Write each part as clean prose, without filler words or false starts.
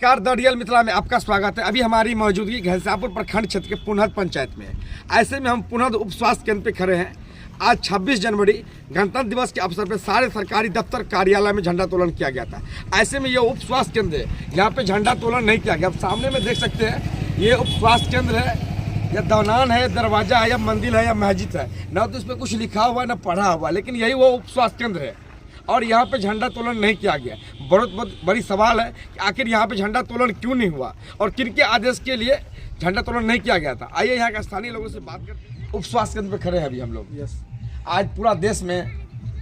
नमस्कार the real Mithila में आपका स्वागत है। अभी हमारी मौजूदगी घनश्यामपुर प्रखंड क्षेत्र के पुनहद पंचायत में है। ऐसे में हम पुनहद उप स्वास्थ्य केंद्र पे खड़े हैं। आज 26 जनवरी गणतंत्र दिवस के अवसर पर सारे सरकारी दफ्तर कार्यालय में झंडोत्तोलन किया गया था। ऐसे में ये उप स्वास्थ्य केंद्र है, यहाँ पे झंडोत्तोलन नहीं किया गया। अब सामने में देख सकते हैं ये उप स्वास्थ्य केंद्र है, या दौनान है, दरवाजा है, या मंदिर है, या मस्जिद है। ना तो इस पर कुछ लिखा हुआ है ना पढ़ा हुआ, लेकिन यही वो उप स्वास्थ्य केंद्र है और यहाँ पे झंडोत्तोलन नहीं किया गया। बहुत बड़ी सवाल है कि आखिर यहाँ पे झंडोत्तोलन क्यों नहीं हुआ और किनके आदेश के लिए झंडोत्तोलन नहीं किया गया था। आइए यहाँ के स्थानीय लोगों से बात करते हैं। उप स्वास्थ्य केंद्र पे खड़े हैं अभी हम लोग। आज पूरा देश में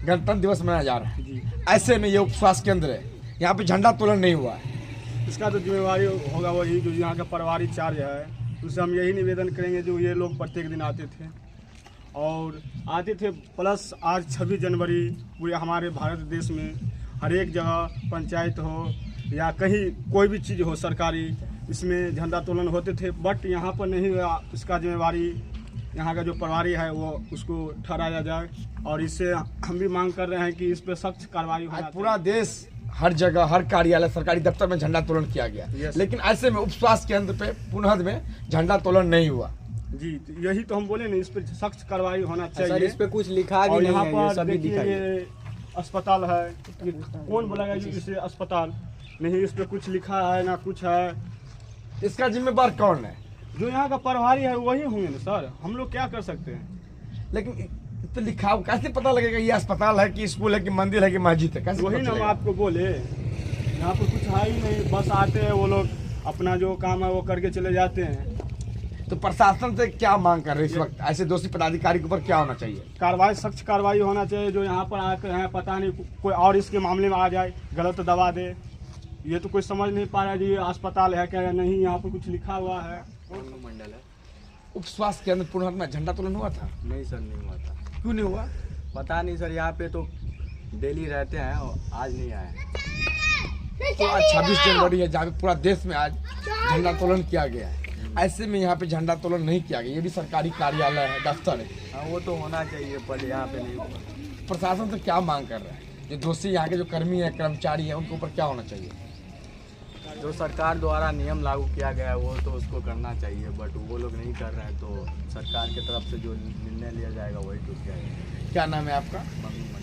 गणतंत्र दिवस मनाया जा रहा है। ऐसे में ये उप स्वास्थ्य केंद्र है, यहाँ पे झंडोत्तोलन नहीं हुआ है। इसका तो जिम्मेवारी होगा वही जो यहाँ का पारिवारिक चार्ज है, उससे हम यही निवेदन करेंगे जो ये लोग प्रत्येक दिन आते थे। प्लस आज 26 जनवरी पूरे हमारे भारत देश में हर एक जगह पंचायत हो या कहीं कोई भी चीज़ हो सरकारी, इसमें झंडोत्तोलन होते थे, बट यहाँ पर नहीं हुआ। इसका जिम्मेवारी यहाँ का जो प्रभारी है वो उसको ठहराया जाए और इससे हम भी मांग कर रहे हैं कि इस पर सख्त कार्रवाई हो। पूरा देश हर जगह हर कार्यालय सरकारी दफ्तर में झंडोत्तोलन किया गया, लेकिन ऐसे में उप स्वास्थ्य केंद्र पे पुनहद में झंडोत्तोलन नहीं हुआ। जी, यही तो हम बोले ना, इस पर सख्त कार्रवाई होना चाहिए। सर, इस पे कुछ लिखा भी यहाँ नहीं है, पर सभी देखिए ये अस्पताल है, ये कौन बोलेगा जी इसे अस्पताल नहीं, इस पे कुछ लिखा है ना कुछ है। इसका जिम्मेदार कौन है? जो यहाँ का प्रभारी है वही होंगे ना सर, हम लोग क्या कर सकते हैं। लेकिन इस पे लिखा हो, कैसे पता लगेगा ये अस्पताल है कि स्कूल है कि मंदिर है कि मस्जिद है? कैसे वही ना हम आपको बोले, यहाँ पर कुछ है ही नहीं, बस आते हैं वो लोग अपना जो काम है वो करके चले जाते हैं। तो प्रशासन से क्या मांग कर रहे हैं इस वक्त? ऐसे दोषी पदाधिकारी के ऊपर क्या होना चाहिए? कार्रवाई, सख्त कार्रवाई होना चाहिए। जो यहाँ पर आते हैं पता नहीं कोई और इसके मामले में आ जाए, गलत दवा दे, ये तो कोई समझ नहीं पा रहा है जी ये अस्पताल है क्या नहीं। यहाँ पर कुछ लिखा हुआ है मंडल है। उप स्वास्थ्य केंद्र पुनहद में झंडोत्तोलन हुआ था? नहीं सर, नहीं हुआ था। क्यों नहीं हुआ? पता नहीं सर, यहाँ पे तो डेली रहते हैं और आज नहीं आए। तो आज 26 जनवरी है जहाँ पे पूरा देश में आज झंडोत्तोलन किया गया है। ऐसे में यहाँ पे झंडोत्तोलन नहीं किया गया। ये भी सरकारी कार्यालय है, दफ्तर है। हाँ, वो तो होना चाहिए पर यहाँ पे नहीं हुआ। प्रशासन से क्या मांग कर रहे हैं? जो दोषी यहाँ के जो कर्मी है, कर्मचारी है, उनके ऊपर क्या होना चाहिए? जो सरकार द्वारा नियम लागू किया गया है वो तो उसको करना चाहिए, बट वो लोग नहीं कर रहे हैं, तो सरकार की तरफ से जो निर्णय लिया जाएगा वही टूट जाएगा। क्या नाम है आपका? मंगू मंडल।